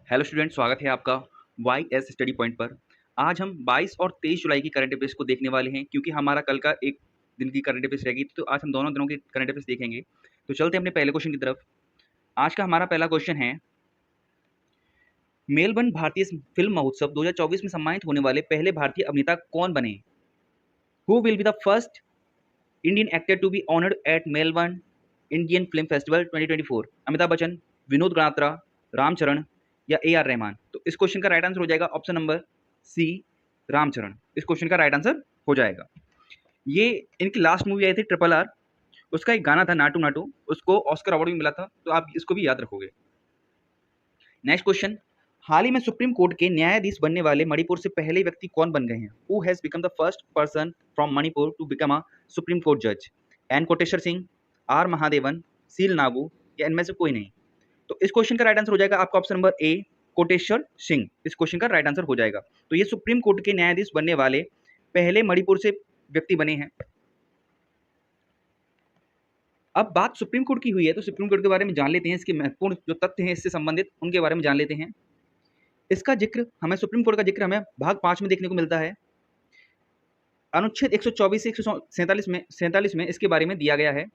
Hello student, स्वागत है आपका वाई एस स्टडी पॉइंट पर। आज हम 22 और 23 जुलाई की करंट अफेयर्स को देखने वाले हैं, क्योंकि हमारा कल का एक दिन की करंट अफेयर्स रहेगी, तो आज हम दोनों दिनों के करंट अफेयर्स देखेंगे। तो चलते हैं अपने पहले क्वेश्चन की तरफ। आज का हमारा पहला क्वेश्चन है, मेलबर्न भारतीय फिल्म महोत्सव 2024 में सम्मानित होने वाले पहले भारतीय अभिनेता कौन बने? Who will be the first Indian actor to be honoured at Melbourne Indian film festival 2024? Amitabh Bachchan, Vinod Ganatra, Ramcharan या ए आर रहमान? तो इस क्वेश्चन का राइट आंसर हो जाएगा ऑप्शन नंबर सी, रामचरण। इस क्वेश्चन का राइट आंसर हो जाएगा। ये इनकी लास्ट मूवी आई थी ट्रिपल आर, उसका एक गाना था नाटू नाटू, उसको ऑस्कर अवार्ड भी मिला था, तो आप इसको भी याद रखोगे। नेक्स्ट क्वेश्चन, हाल ही में सुप्रीम कोर्ट के न्यायाधीश बनने वाले मणिपुर से पहले व्यक्ति कौन बन गए हैं? Who has become the first person from Manipur to become a supreme court जज? एन कोटेश्वर सिंह, आर महादेवन, सील नागू या इनमें से कोई नहीं? तो इस क्वेश्चन का राइट आंसर हो जाएगा आपका option number A, Koteshwar Singh. इस क्वेश्चन का राइट आंसर हो जाएगा। तो ये सुप्रीम कोर्ट के न्यायाधीश बनने वाले पहले मणिपुर से व्यक्ति बने हैं। अब बात सुप्रीम कोर्ट की हुई है, तो सुप्रीम कोर्ट के बारे में जान लेते हैं, इसके महत्वपूर्ण जो तथ्य हैं इससे संबंधित उनके बारे में जान लेते हैं। इसका जिक्र हमें सुप्रीम कोर्ट का जिक्र हमें भाग 5 में देखने को मिलता है। अनुच्छेद 124 से 147 में इसके बारे में दिया गया है।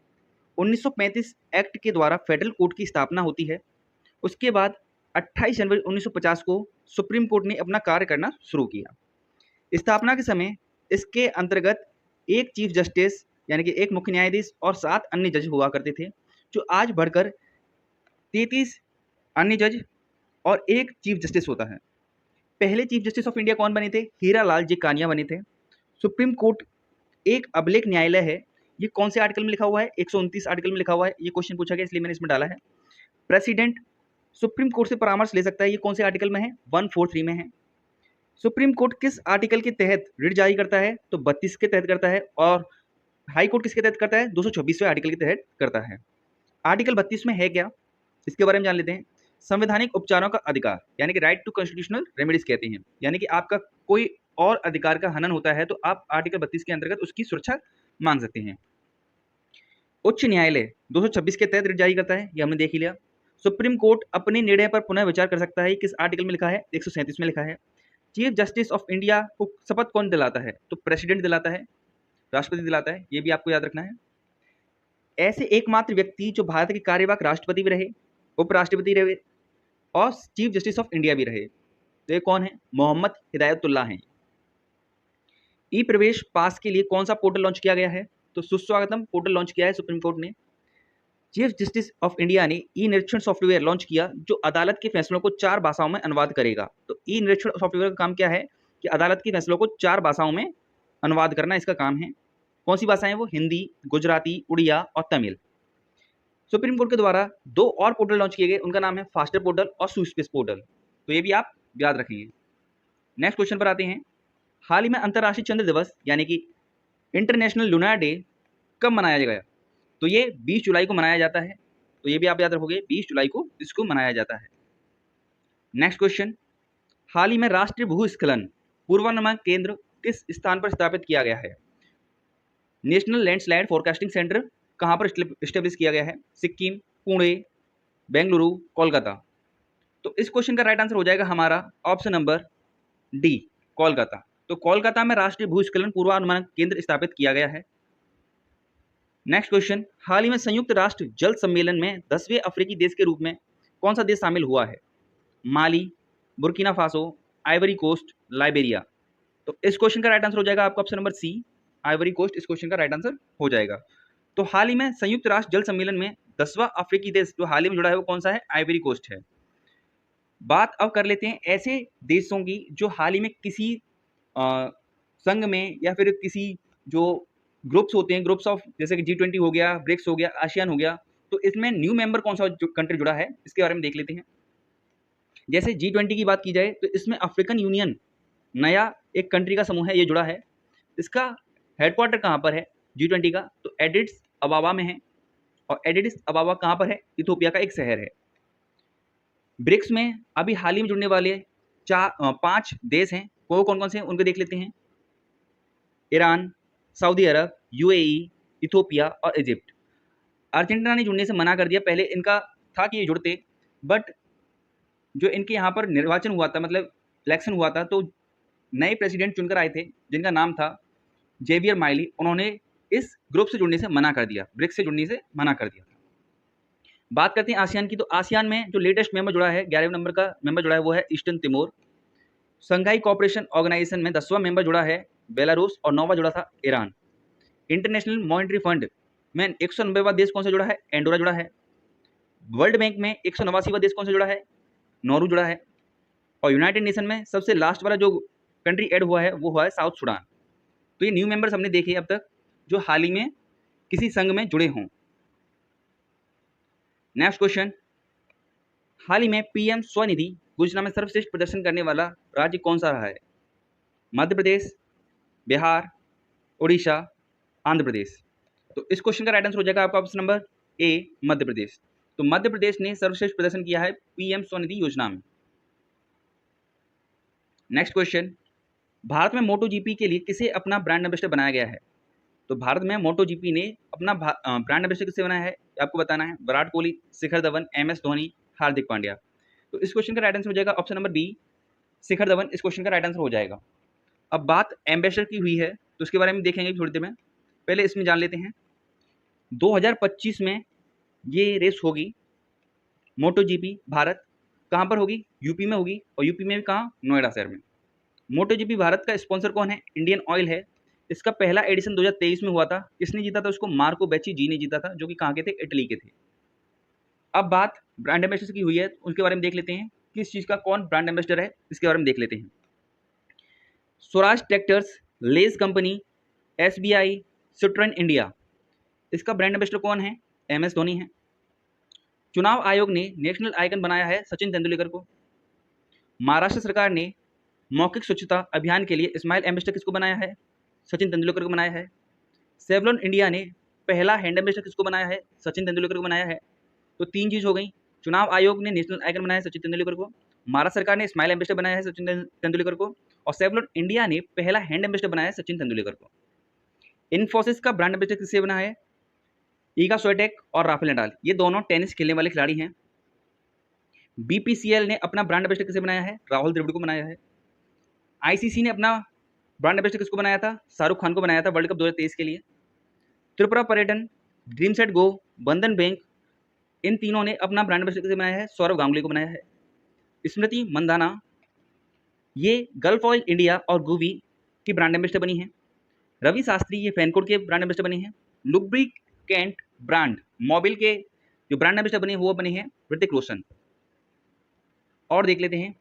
1935 एक्ट के द्वारा फेडरल कोर्ट की स्थापना होती है। उसके बाद 28 जनवरी 1950 को सुप्रीम कोर्ट ने अपना कार्य करना शुरू किया। स्थापना के समय इसके अंतर्गत एक चीफ जस्टिस यानी कि एक मुख्य न्यायाधीश और 7 अन्य जज हुआ करते थे, जो आज बढ़कर 33 अन्य जज और एक चीफ जस्टिस होता है। पहले चीफ जस्टिस ऑफ इंडिया कौन बने थे? हीरा लाल जिकानिया बने थे। सुप्रीम कोर्ट एक अभिलेख न्यायालय है। ये कौन से आर्टिकल में लिखा हुआ है? 129 आर्टिकल में लिखा हुआ है। ये क्वेश्चन पूछा गया इसलिए मैंने इसमें डाला है। प्रेसिडेंट सुप्रीम कोर्ट से परामर्श ले सकता है। ये कौन से आर्टिकल में है? 143 में है। सुप्रीम कोर्ट किस आर्टिकल के तहत रिट जारी करता है? तो 32 के तहत करता है। और हाई कोर्ट किसके तहत करता है? 226वें आर्टिकल के तहत करता है। आर्टिकल 32 में है क्या, इसके बारे में जान लेते हैं। संवैधानिक उपचारों का अधिकार यानी कि राइट टू कॉन्स्टिट्यूशनल रेमेडीज कहते हैं, यानी कि आपका कोई और अधिकार का हनन होता है तो आप आर्टिकल 32 के अंतर्गत उसकी सुरक्षा मांग सकते हैं। उच्च न्यायालय 226 के तहत रिट जारी करता है, ये हमने देख ही लिया। सुप्रीम कोर्ट अपने निर्णय पर पुनः विचार कर सकता है, किस आर्टिकल में लिखा है? 137 में लिखा है। चीफ जस्टिस ऑफ इंडिया को शपथ कौन दिलाता है? तो प्रेसिडेंट दिलाता है, राष्ट्रपति दिलाता है, ये भी आपको याद रखना है। ऐसे एकमात्र व्यक्ति जो भारत के कार्यवाहक राष्ट्रपति भी रहे, उपराष्ट्रपति रहे और चीफ जस्टिस ऑफ इंडिया भी रहे, तो ये कौन है? मोहम्मद हिदायतुल्लाह हैं। ई प्रवेश पास के लिए कौन सा पोर्टल लॉन्च किया गया है? तो सुस्वागतम पोर्टल लॉन्च किया है सुप्रीम कोर्ट ने। चीफ जस्टिस ऑफ इंडिया ने ई निरीक्षण सॉफ्टवेयर लॉन्च किया, जो अदालत के फैसलों को 4 भाषाओं में अनुवाद करेगा। तो ई निरीक्षण सॉफ्टवेयर का काम क्या है? कि अदालत के फैसलों को 4 भाषाओं में अनुवाद करना इसका काम है। कौन सी भाषाएं? वो हिंदी, गुजराती, उड़िया और तमिल। सुप्रीम कोर्ट के द्वारा 2 और पोर्टल लॉन्च किए गए, उनका नाम है फास्टर पोर्टल और सुस्पेस पोर्टल, तो ये भी आप याद रखेंगे। नेक्स्ट क्वेश्चन पर आते हैं। हाल ही में अंतर्राष्ट्रीय चंद्र दिवस यानी कि इंटरनेशनल लूनार डे कब मनाया गया? तो ये 20 जुलाई को मनाया जाता है, तो ये भी आप याद रखोगे, 20 जुलाई को इसको मनाया जाता है। नेक्स्ट क्वेश्चन, हाल ही में राष्ट्रीय भूस्खलन पूर्वानुमान केंद्र किस स्थान पर स्थापित किया गया है? नेशनल लैंडस्लाइड फोरकास्टिंग सेंटर कहाँ पर स्टेब्लिश किया गया है? सिक्किम, पुणे, बेंगलुरु, कोलकाता। तो इस क्वेश्चन का राइट आंसर हो जाएगा हमारा ऑप्शन नंबर डी, कोलकाता। तो कोलकाता में राष्ट्रीय भूस्खलन पूर्वानुमान केंद्र स्थापित किया गया है। नेक्स्ट क्वेश्चन, हाल ही में संयुक्त राष्ट्र जल सम्मेलन में 10वें अफ्रीकी देश के रूप में कौन सा देश शामिल हुआ है? Mali, Burkina Faso, Ivory Coast, Liberia. तो इस क्वेश्चन का राइट आंसर हो जाएगा आपका option number C, Ivory Coast. इस क्वेश्चन का राइट आंसर हो जाएगा। तो हाल ही में संयुक्त राष्ट्र जल सम्मेलन में 10वां अफ्रीकी देश जो हाल ही में जुड़ा है वो कौन सा है? आइवरी कोस्ट है। बात अब कर लेते हैं ऐसे देशों की जो हाल ही में किसी संघ में या फिर किसी जो ग्रुप्स होते हैं, ग्रुप्स ऑफ, जैसे कि G20 हो गया, ब्रिक्स हो गया, आसियान हो गया, तो इसमें न्यू मेंबर कौन सा कंट्री जुड़ा है, इसके बारे में देख लेते हैं। जैसे G20 की बात की जाए तो इसमें अफ्रीकन यूनियन नया एक कंट्री का समूह है, ये जुड़ा है। इसका हेडक्वार्टर कहाँ पर है G20 का? तो एडिस अबाबा में है। और एडिस अबाबा कहाँ पर है? इथोपिया का एक शहर है। ब्रिक्स में अभी हाल ही में जुड़ने वाले 5 देश हैं, वो कौन कौन से हैं उनको देख लेते हैं। ईरान, सऊदी अरब, यूएई, इथोपिया और इजिप्ट। अर्जेंटीना ने जुड़ने से मना कर दिया, पहले इनका था कि ये जुड़ते, बट जो इनके यहाँ पर निर्वाचन हुआ था, मतलब इलेक्शन हुआ था, तो नए प्रेसिडेंट चुनकर आए थे जिनका नाम था जेवियर माइली। उन्होंने इस ग्रुप से जुड़ने से मना कर दिया, ब्रिक्स से जुड़ने से मना कर दिया। बात करते हैं आसियान की, तो आसियान में जो लेटेस्ट मेंबर जुड़ा है, 11वें नंबर का मेंबर जुड़ा है, वो है ईस्टर्न तिमोर। संघाई कोऑपरेशन ऑर्गेनाइजेशन में 10वां मेंबर जुड़ा है बेलारूस, और 9वां जुड़ा था ईरान। इंटरनेशनल मॉनिटरी फंड में 190वां देश कौन सा जुड़ा है? एंडोरा जुड़ा है। वर्ल्ड बैंक में 189वां देश कौन सा जुड़ा है? नॉर्वे जुड़ा है। और यूनाइटेड नेशन में सबसे लास्ट वाला जो कंट्री ऐड हुआ है वो हुआ है साउथ सुडान। तो ये न्यू मेंबर्स हमने देखे अब तक जो हाल ही में किसी संघ में जुड़े हों। नेक्स्ट क्वेश्चन, हाल ही में पीएम स्वनिधि योजना में सर्वश्रेष्ठ प्रदर्शन करने वाला राज्य कौन सा रहा है? मध्य प्रदेश, बिहार, उड़ीसा, आंध्र प्रदेश। तो इस क्वेश्चन का राइट आंसर हो जाएगा आपका option number A, Madhya Pradesh. तो मध्य प्रदेश ने सर्वश्रेष्ठ प्रदर्शन किया है पीएम स्वनिधि योजना में। नेक्स्ट क्वेश्चन, भारत में मोटो जीपी के लिए किसे अपना ब्रांड एम्बेसडर बनाया गया है? तो भारत में मोटो जीपी ने अपना ब्रांड एम्बेसडर किससे बनाया है आपको बताना है। विराट कोहली, शिखर धवन, एमएस धोनी, हार्दिक पांड्या। तो इस क्वेश्चन का राइट आंसर हो जाएगा option number B, Shikhar Dhawan इस क्वेश्चन का राइट आंसर हो जाएगा। अब बात एम्बेसडर की हुई है तो उसके बारे में देखेंगे थोड़ी देर में, पहले इसमें जान लेते हैं। 2025 में ये रेस होगी मोटो जीपी भारत, कहाँ पर होगी? यूपी में होगी, और यूपी में भी कहाँ? नोएडा शहर में। मोटो जीपी भारत का स्पॉन्सर कौन है? इंडियन ऑयल है। इसका पहला एडिशन 2023 में हुआ था। किसने जीता था उसको? मार्को बेची जी ने जीता था, जो कि कहाँ के थे? इटली के थे। अब बात ब्रांड एम्बेसडर की हुई है, उसके बारे में देख लेते हैं किस चीज़ का कौन ब्रांड एम्बेसडर है, इसके बारे में देख लेते हैं। स्वराज ट्रैक्टर्स, लेज कंपनी, एसबीआई, सिट्रन इंडिया, इसका ब्रांड एम्बेसडर कौन है? एमएस धोनी है। चुनाव आयोग ने नेशनल आइकन बनाया है सचिन तेंदुलकर को। महाराष्ट्र सरकार ने मौखिक स्वच्छता अभियान के लिए स्माइल एम्बेसडर किसको बनाया है? सचिन तेंदुलकर को बनाया है। सेवलॉन इंडिया ने पहला हैंड एम्बेसडर किसको बनाया है? सचिन तेंदुलकर को बनाया है। तो तीन चीज हो गई, चुनाव आयोग ने नेशनल आइकन बनाया है सचिन तेंदुलकर को, महाराष्ट्र सरकार ने स्माइल एम्बेसडर बनाया है सचिन तेंदुलकर को, और सेवलॉन इंडिया ने पहला हैंड एम्बेसडर बनाया है सचिन तेंदुलकर को। इन्फोसिस का ब्रांड एम्बेसडर किससे बना है? ईगा स्वेटेक और राफेल नडाल, ये दोनों टेनिस खेलने वाले खिलाड़ी हैं। बीपीसीएल ने अपना ब्रांड एम्बेसडर किसे बनाया है? राहुल द्रविड़ को बनाया है। आईसीसी ने अपना ब्रांड एम्बेसडर किसको बनाया था? शाहरुख खान को बनाया था वर्ल्ड कप 2023 के लिए। त्रिपुरा पर्यटन, ड्रीम सेट गो, बंधन बैंक, इन तीनों ने अपना ब्रांड एम्बेसडर किसे बनाया है? सौरव गांगुली को बनाया है। स्मृति मंदाना ये गल्फ ऑयल इंडिया और गुवी की ब्रांड एम्बेसडर बनी है। रवि शास्त्री ये फैनकोड के ब्रांड एम्बेसडर बने हैं। लुब्रिकेंट ब्रांड मोबिल के जो ब्रांड एम्बेसडर बने हैं वो बने हैं ऋतिक रोशन। और देख लेते हैं,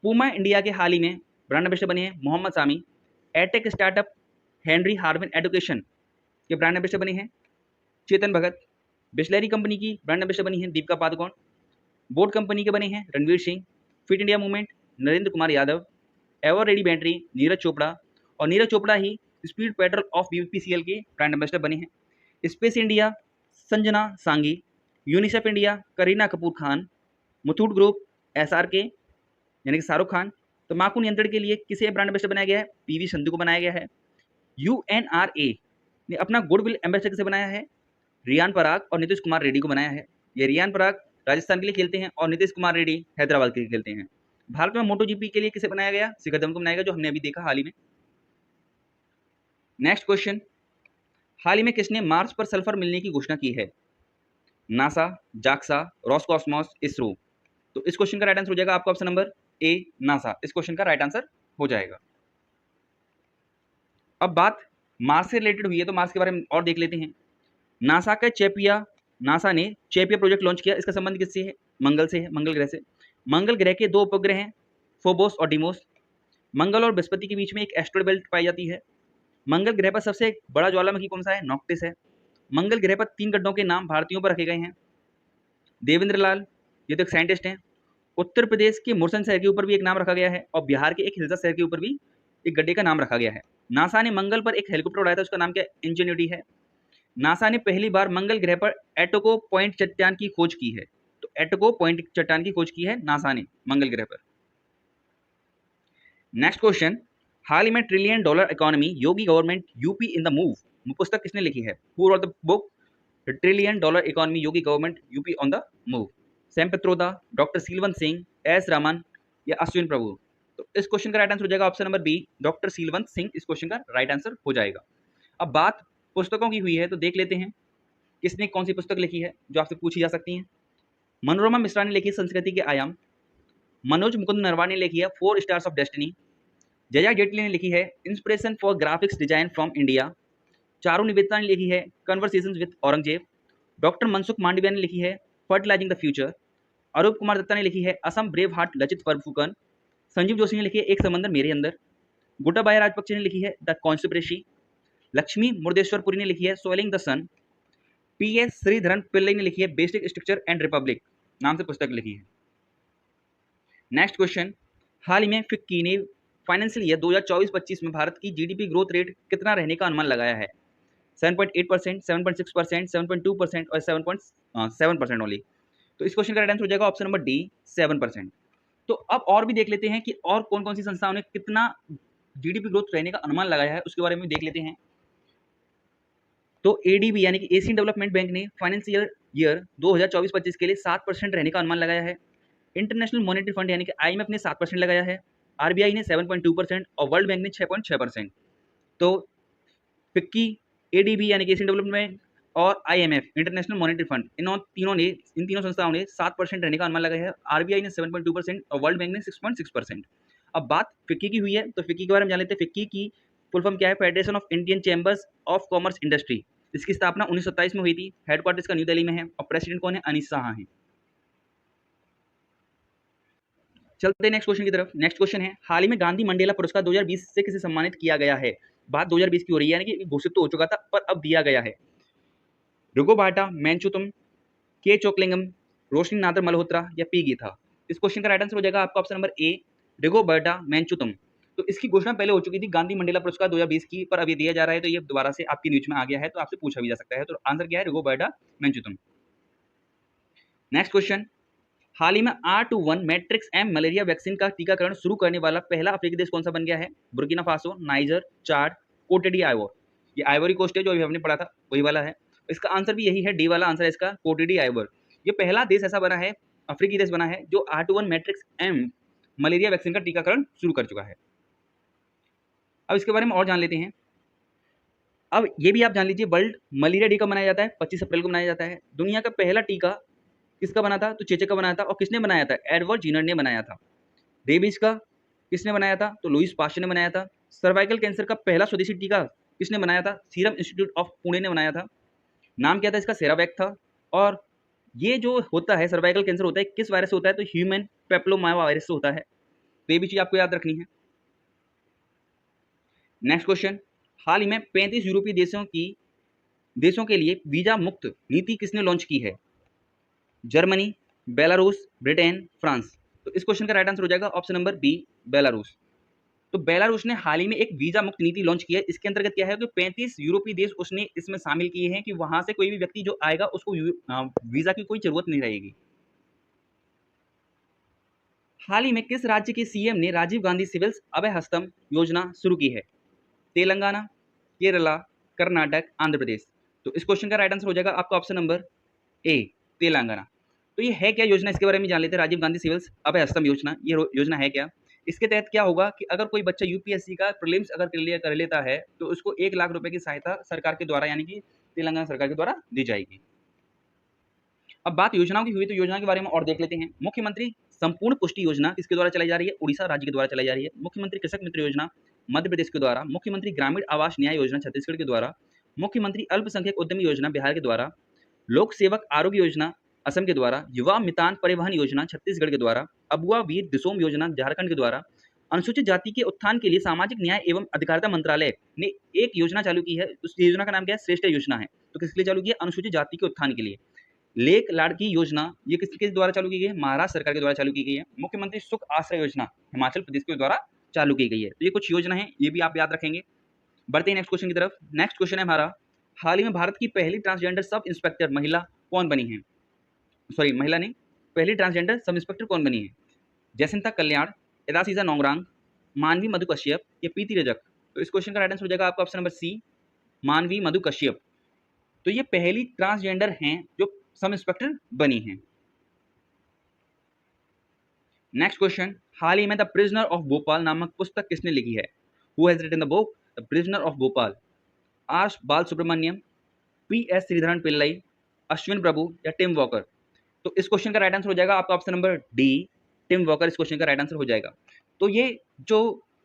पूमा इंडिया के हाल ही में ब्रांड एम्बेसडर बने हैं Mohammed Shami. Edtech startup Henry Harvin Education के ब्रांड एम्बेसडर बने हैं चेतन भगत। बिस्लेरी कंपनी की ब्रांड एम्बेसडर बनी है दीपिका पादुकोण। बोट कंपनी के बने हैं Ranveer Singh. Fit India Movement Narendra Kumar Yadav. Eveready battery Neeraj Chopra, और नीरज चोपड़ा ही स्पीड पेट्रोल ऑफ बीपीसीएल के ब्रांड एम्बेसडर बने हैं। Space India Sanjana Sanghi. UNICEF India Kareena Kapoor Khan. Muthoot group SRK यानी कि शाहरुख खान। तम्बाकू नियंत्रण के लिए किसे ब्रांड एम्बेसडर बनाया गया है? पीवी संधू को बनाया गया है। यूएनआरए ने अपना गुडविल एम्बेसडर किसे बनाया है? रियान पराग और नीतीश कुमार रेड्डी को बनाया है। ये रियान पराग राजस्थान के लिए खेलते हैं और नीतीश कुमार रेड्डी हैदराबाद के लिए खेलते हैं। भारत में मोटो जीपी के लिए किसे बनाया गया? शिखर धवन को बनाया गया, जो हमने अभी देखा हाल ही में। नेक्स्ट क्वेश्चन, हाल ही में किसने मार्स पर सल्फर मिलने की घोषणा की है? NASA, JAXA, Roscosmos, ISRO. तो इस क्वेश्चन का राइट आंसर हो जाएगा आपका ऑप्शन नंबर ए, नासा इस क्वेश्चन का राइट आंसर हो जाएगा। अब बात मार्स से रिलेटेड हुई है तो मार्स के बारे में और देख लेते हैं। नासा ने चैपिया प्रोजेक्ट लॉन्च किया। इसका संबंध किससे है? मंगल से है, मंगल ग्रह से। मंगल ग्रह के दो उपग्रह हैं फोबोस और डिमोस। मंगल और बृहस्पति के बीच में एक एस्ट्रोइड बेल्ट पाई जाती है। मंगल ग्रह पर सबसे बड़ा ज्वालामुखी कौन सा है? नॉक्टिस है। मंगल ग्रह पर 3 गड्ढों के नाम भारतीयों पर रखे गए हैं। देवेंद्र लाल ये तो एक साइंटिस्ट हैं। उत्तर प्रदेश के मुरसन शहर के ऊपर भी एक नाम रखा गया है, और बिहार के एक हिलसा शहर के ऊपर भी एक गड्ढे का नाम रखा गया है। नासा ने मंगल पर एक हेलीकॉप्टर उड़ाया था, उसका नाम क्या? इंजेन्यूटी है। नासा ने पहली बार मंगल ग्रह पर एटोको पॉइंट चट्टान की खोज की है। तो एटोको पॉइंट चट्टान की खोज की है नासा ने मंगल ग्रह पर। नेक्स्ट क्वेश्चन, हाल ही में $1 trillion economy Yogi government UP in the move पुस्तक किसने लिखी है? Who wrote the book $1 trillion economy Yogi government UP on the move? Sam Pitroda, doctor Sheelwant Singh, S Raman या अश्विन प्रभु? तो इस क्वेश्चन का राइट आंसर हो जाएगा option number B, doctor Sheelwant Singh इस क्वेश्चन का राइट आंसर हो जाएगा। अब बात पुस्तकों की हुई है तो देख लेते हैं किसने कौन सी पुस्तक लिखी है जो आपसे पूछी जा सकती है। मनोरमा मिश्रा ने लिखी है संस्कृति के आयाम, मनोज मुकुंद नरवाल ने लिखी है 4 stars of destiny, Jaya Jaitley ने लिखी है inspiration for graphics design from India, Charu Nivedita ने लिखी है conversations with Aurangzeb, doctor Mansukh Mandaviya ने लिखी है फर्टिलाइजिंग द फ्यूचर, अरूप कुमार दत्ता ने लिखी है असम ब्रेव हार्ट लचित बरफुकन, संजीव जोशी ने लिखी है एक समंदर मेरे अंदर, गोटाबाया राजपक्षे ने लिखी है द कॉन्स्पिरेसी, लक्ष्मी मुर्देश्वरपुरी ने लिखी है soiling the sun, P S Sreedharan Pillai ने लिखी है बेसिक स्ट्रक्चर एंड रिपब्लिक नाम से पुस्तक लिखी है। नेक्स्ट क्वेश्चन, हाल ही में फिक्की ने फाइनेंशियल ईयर 2024-25 में भारत की जीडीपी ग्रोथ रेट कितना रहने का अनुमान लगाया है? 7.8%, 7.6%, 7.2% और 7.7% ओनली। तो इस क्वेश्चन का राइट आंसर हो जाएगा ऑप्शन नंबर डी 7%। तो अब और भी देख लेते हैं कि और कौन कौन सी संस्थाओं ने कितना जीडीपी ग्रोथ रहने का अनुमान लगाया है, उसके बारे में देख लेते हैं। तो एडीबी यानी कि एशियन डेवलपमेंट बैंक ने फाइनेंशियल ईयर 2024-25 के लिए 7% रहने का अनुमान लगाया है। इंटरनेशनल मॉनेटरी फंड यानी कि आईएमएफ ने 7% लगाया है, आरबीआई ने 7.2% और वर्ल्ड बैंक ने 6.6%। तो फिक्की, एडीबी यानी कि एशियन डेवलपमेंट बैंक और IMF international monetary fund in तीनों संस्थाओं ने 7% रहने का अनुमान लगाया है, आरबीआई ने 7.2% और वर्ल्ड बैंक ने 6.6%। अब बात फिक्की की हुई है तो फिक्की के बारे में जान लेते हैं। फिक्की की फुल फॉर्म क्या है? Federation of Indian chambers of commerce industry. इसकी स्थापना 1927 में हुई थी, हेडक्वार्टर इसका न्यू दिल्ली में है और प्रेसिडेंट कौन है? अनीस शाह हैं। चलते हैं नेक्स्ट क्वेश्चन की तरफ। नेक्स्ट क्वेश्चन है, हाल ही में गांधी मंडेला पुरस्कार 2020 से किसे सम्मानित किया गया है? बात 2020 की हो रही है, यानी कि घोषित तो हो चुका था पर अब दिया गया है। रुगोबाटा मैनचुतम, के चोकलिंगम, रोशनी नादर मल्होत्रा या पी गीथा? इस क्वेश्चन का राइट आंसर हो जाएगा आपका ऑप्शन नंबर ए, रिगोबर्टा मैनचुतम। तो इसकी घोषणा पहले हो चुकी थी गांधी मंडेला पुरस्कार 2020 की, पर अब ये दिया जा रहा है तो ये दोबारा से आपकी न्यूज में आ गया है, तो आपसे पूछा भी जा सकता है। तो आंसर क्या है? रिगोबर्टा मैनचुतम। नेक्स्ट क्वेश्चन, हाल ही में R21 matrix M malaria vaccine का टीकाकरण शुरू करने वाला पहला अफ्रीकी देश कौन सा बन गया है? बुर्किना फासो, नाइजर, चाड, कोटे डी आइवोर। ये आइवरी कोस्ट है जो अभी हमने पढ़ा था वही वाला है। इसका आंसर भी यही है, डी वाला आंसर है इसका, कोटे डी आइवोर। ये पहला देश ऐसा बना है, अफ्रीकी देश बना है जो R21 matrix M malaria vaccine का टीकाकरण शुरू कर चुका है। अब इसके बारे में और जान लेते हैं। अब ये भी आप जान लीजिए, वर्ल्ड मलेरिया डे कब मनाया जाता है? 25 अप्रैल को मनाया जाता है। दुनिया का पहला टीका किसका बना था? तो चेचक का बनाया था। और किसने बनाया था? एडवर्ड जीनर ने बनाया था। रेबीज का किसने बनाया था? तो लुइस पास्चर ने बनाया था। सर्वाइकल कैंसर का पहला स्वदेशी टीका किसने बनाया था? सीरम इंस्टीट्यूट ऑफ पुणे ने बनाया था। नाम क्या था इसका? सेरावैक था। और ये जो होता है सर्वाइकल कैंसर होता है किस वायरस से होता है? तो ह्यूमन पेप्लोमा वायरस से होता है। तो ये भी चीज आपको याद रखनी है। नेक्स्ट क्वेश्चन, हाल ही में 35 यूरोपीय देशों के लिए वीजा मुक्त नीति किसने लॉन्च की है? Germany, Belarus, Britain, France. तो इस क्वेश्चन का राइट आंसर हो जाएगा ऑप्शन नंबर बी, बेलारूस। तो बेलारूस ने हाल ही में एक वीजा मुक्त नीति लॉन्च की है। इसके अंतर्गत क्या है कि 35 यूरोपीय देश उसने इसमें शामिल किए हैं कि वहां से कोई भी व्यक्ति जो आएगा उसको वीजा की कोई जरूरत नहीं रहेगी। हाल ही में किस राज्य के सीएम ने राजीव गांधी सिविल अभय हस्तम योजना शुरू की है? तेलंगाना, केरला, कर्नाटक, आंध्र प्रदेश। तो इस क्वेश्चन का राइट आंसर हो जाएगा आपका ऑप्शन नंबर ए, तेलंगाना। तो ये है क्या योजना? इसके बारे में जान लेते हैं। राजीव गांधी सिविल अभय हस्तम योजना, ये योजना है क्या? इसके तहत क्या होगा कि अगर कोई बच्चा यूपीएससी का प्रीलिम्स अगर क्लियर कर लेता है तो उसको 1 लाख रुपए की सहायता सरकार के द्वारा यानी कि तेलंगाना सरकार के द्वारा दी जाएगी। अब बात योजनाओं की हुई तो योजना के बारे में और देख लेते हैं। मुख्यमंत्री संपूर्ण पुष्टि योजना किसके द्वारा चलाई जा रही है? उड़ीसा राज्य के द्वारा चलाई जा रही है। मुख्यमंत्री कृषक मित्र योजना मध्य प्रदेश के द्वारा, मुख्यमंत्री ग्रामीण आवास न्याय योजना छत्तीसगढ़ के द्वारा, मुख्यमंत्री अल्पसंख्यक उद्यमी योजना बिहार के द्वारा, लोक सेवक आरोग्य योजना असम के द्वारा, युवा मितान परिवहन योजना छत्तीसगढ़ के द्वारा, अबुआ वीर दिसोम योजना झारखंड के द्वारा, अनुसूचित जाति के उत्थान के लिए सामाजिक न्याय एवं अधिकारिता मंत्रालय ने एक योजना चालू की है। उस योजना का नाम क्या है? श्रेष्ठ योजना है। तो किसके लिए चालू की है? अनुसूचित जाति के उत्थान के लिए। लेक लाड़की योजना ये किसके द्वारा चालू की गई है? महाराष्ट्र सरकार के द्वारा चालू की गई है। मुख्यमंत्री सुख आश्रय योजना हिमाचल प्रदेश के द्वारा चालू की गई है। तो ये कुछ योजना है, ये भी आप याद रखेंगे। बढ़ते हैं नेक्स्ट क्वेश्चन की तरफ। नेक्स्ट क्वेश्चन है हमारा, हाल ही में भारत की पहली ट्रांसजेंडर सब इंस्पेक्टर महिला कौन बनी है? सॉरी, महिला नहीं, पहली ट्रांसजेंडर सब इंस्पेक्टर कौन बनी है? जयसिंता कल्याण, एदासीजा नोंगरांग, मानवी मधु कश्यप या प्रीति रजक? तो इस क्वेश्चन का राइट आंसर हो जाएगा आपका ऑप्शन नंबर सी, मानवी मधु कश्यप। तो ये पहली ट्रांसजेंडर हैं जो सब इंस्पेक्टर बनी हैं। नेक्स्ट क्वेश्चन, हाल ही में द प्रिजनर ऑफ भोपाल नामक पुस्तक किसने लिखी है? Who has written the book the prisoner of Bhopal? R Bal Subramaniam, P S Sreedharan Pillai, Ashwin Prabhu या टिम वॉकर? तो इस क्वेश्चन का राइट आंसर हो जाएगा आपका option number D, Tim Walker इस क्वेश्चन का राइट आंसर हो जाएगा। तो ये जो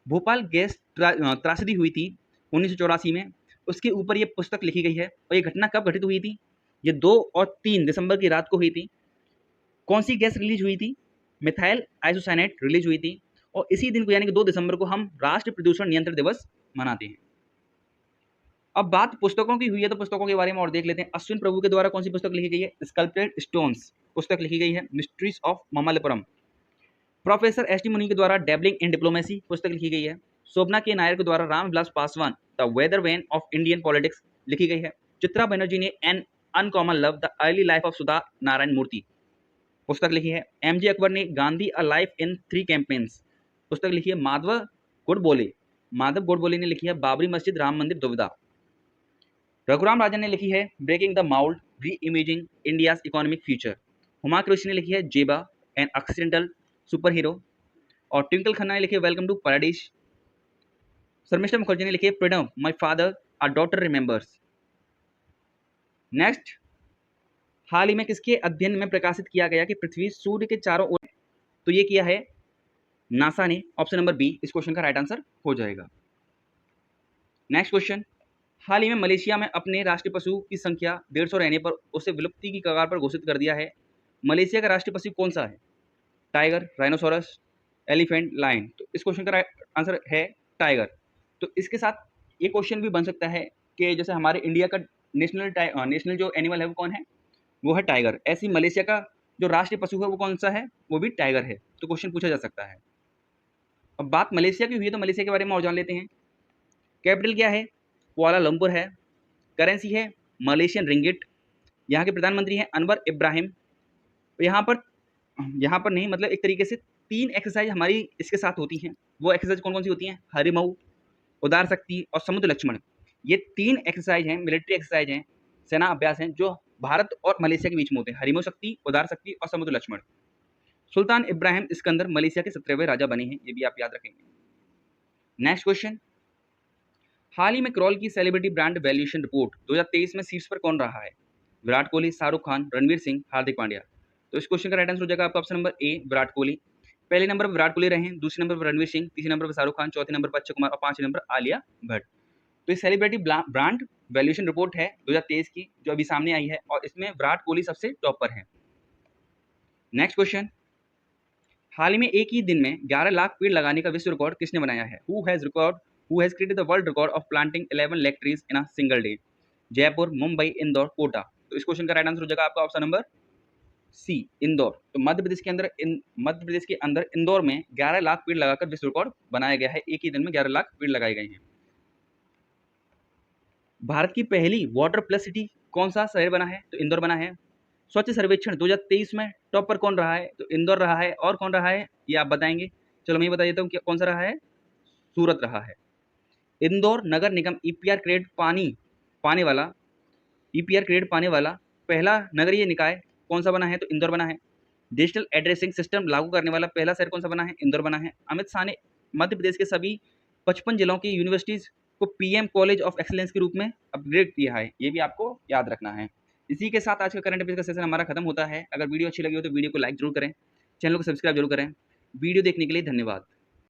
भोपाल गैस त्रासदी हुई थी 1984 में, उसके ऊपर ये पुस्तक लिखी गई है। और ये घटना कब घटित हुई थी? ये 2 और 3 दिसंबर की रात को हुई थी। कौन सी गैस रिलीज हुई थी? मिथाइल आइसोसाइनेट रिलीज हुई थी। और इसी दिन को यानी कि 2 दिसंबर को हम राष्ट्रीय प्रदूषण नियंत्रण दिवस मनाते हैं। अब बात पुस्तकों की हुई है तो पुस्तकों के बारे में और देख लेते हैं। अश्विन प्रभु के द्वारा कौन सी पुस्तक लिखी गई है? स्कल्प्टेड स्टोन्स पुस्तक लिखी गई है। Mysteries of Mamallapuram. Professor S T Muni के द्वारा डेबलिंग इन डिप्लोमेसी पुस्तक लिखी गई है। शोभना के नायर के द्वारा Ramvilas Paswan the weather vane of Indian politics लिखी गई है। चित्रा बनर्जी ने an uncommon love the early life of Sudha Narayana Murthy पुस्तक लिखी है। एम जी अकबर ने Gandhi a life in 3 campaigns पुस्तक लिखी है। माधव गोडबोले ने लिखी है बाबरी मस्जिद राम मंदिर दुविधा। रघुराम राजन ने लिखी है breaking the mould reimagining India's economic future. Huma Krishna ने लिखी है Zeba an accidental superhero. और ट्विंकल खन्ना ने लिखी है welcome to paradise. Sharmistha Mukherjee ने लिखी है freedom my father a daughter remembers. Next, हाल ही में किसके अध्ययन में प्रकाशित किया गया कि पृथ्वी सूर्य के चारों ओर? तो ये किया है नासा ने। ऑप्शन नंबर बी इस क्वेश्चन का राइट आंसर हो जाएगा। नेक्स्ट क्वेश्चन, हाल ही में मलेशिया में अपने राष्ट्रीय पशु की संख्या 150 रहने पर उसे विलुप्ति की कगार पर घोषित कर दिया है। मलेशिया का राष्ट्रीय पशु कौन सा है? Tiger, rhinoceros, elephant, lion? तो इस क्वेश्चन का राइट आंसर है टाइगर। तो इसके साथ ये क्वेश्चन भी बन सकता है कि जैसे हमारे इंडिया का नेशनल जो एनिमल है वो कौन है? वो है टाइगर। ऐसी मलेशिया का जो राष्ट्रीय पशु है वो कौन सा है? वो भी टाइगर है। तो क्वेश्चन पूछा जा सकता है। अब बात मलेशिया की हुई है तो मलेशिया के बारे में और जान लेते हैं। कैपिटल क्या है? कुआलालंपुर है। करेंसी है मलेशियन रिंगिट। यहाँ के प्रधानमंत्री हैं अनवर इब्राहिम। यहाँ पर नहीं, मतलब एक तरीके से 3 एक्सरसाइज हमारी इसके साथ होती हैं। वो एक्सरसाइज कौन कौन सी होती हैं? हरिमऊ, उदार शक्ति और समुद्र लक्ष्मण। ये 3 एक्सरसाइज हैं, मिलिट्री एक्सरसाइज हैं, सेना अभ्यास हैं जो भारत और मलेशिया के बीच में होते हैं। हरिमऊ शक्ति, उदार शक्ति और समुद्र लक्ष्मण। सुल्तान इब्राहिम इस्कंदर मलेशिया के 17वें राजा बने हैं, ये भी आप याद रखेंगे। नेक्स्ट क्वेश्चन, हाल ही में क्रॉल की सेलिब्रिटी ब्रांड वैल्यूएशन रिपोर्ट 2023 में शीर्ष पर कौन रहा है? विराट कोहली, शाहरुख खान, रणवीर सिंह, हार्दिक पांड्या? तो इस क्वेश्चन का राइट आंसर हो जाएगा आपका option number A, Virat Kohli. पहले नंबर पर विराट कोहली रहे हैं, दूसरे नंबर पर रणवीर सिंह, तीसरे नंबर पर शाहरुख खान, चौथे नंबर पर अक्षय कुमार और पांचवें नंबर पर आलिया भट्ट। तो ये सेलिब्रिटी ब्रांड वैल्यूएशन रिपोर्ट है 2023 की जो अभी सामने आई है और इसमें विराट कोहली सबसे टॉप पर है। नेक्स्ट क्वेश्चन, हाल ही में एक ही दिन में 11 लाख पेड़ लगाने का विश्व रिकॉर्ड किसने बनाया है? Who has created the world record of planting 11 lakh trees in a single day? Jaipur, Mumbai, Indore, Kota? तो इस क्वेश्चन का राइट आंसर हो जाएगा आपका ऑप्शन नंबर सी, इंदौर। तो मध्य प्रदेश के अंदर इंदौर में 11 लाख पेड़ लगाकर विश्व रिकॉर्ड बनाया गया है। एक ही दिन में 11 लाख पेड़ लगाए गए हैं। भारत की पहली वाटर प्लस सिटी कौन सा शहर बना है? तो इंदौर बना है। स्वच्छ सर्वेक्षण 2023 में टॉप पर कौन रहा है? तो इंदौर रहा है। और कौन रहा है ये आप बताएंगे? चलो मैं बता देता हूँ कौन सा रहा है। सूरत रहा है। इंदौर नगर निगम ईपीआर क्रेडिट पाने वाला पहला नगरीय निकाय कौन सा बना है? तो इंदौर बना है। डिजिटल एड्रेसिंग सिस्टम लागू करने वाला पहला शहर कौन सा बना है? इंदौर बना है। अमित शाह ने मध्य प्रदेश के सभी 55 जिलों की यूनिवर्सिटीज को पीएम कॉलेज ऑफ एक्सीलेंस के रूप में अपग्रेड किया है। ये भी आपको याद रखना है। इसी के साथ आज का करंट अफेयर्स का सेशन हमारा खत्म होता है। अगर वीडियो अच्छी लगी हो तो वीडियो को लाइक जरूर करें, चैनल को सब्सक्राइब जरूर करें। वीडियो देखने के लिए धन्यवाद।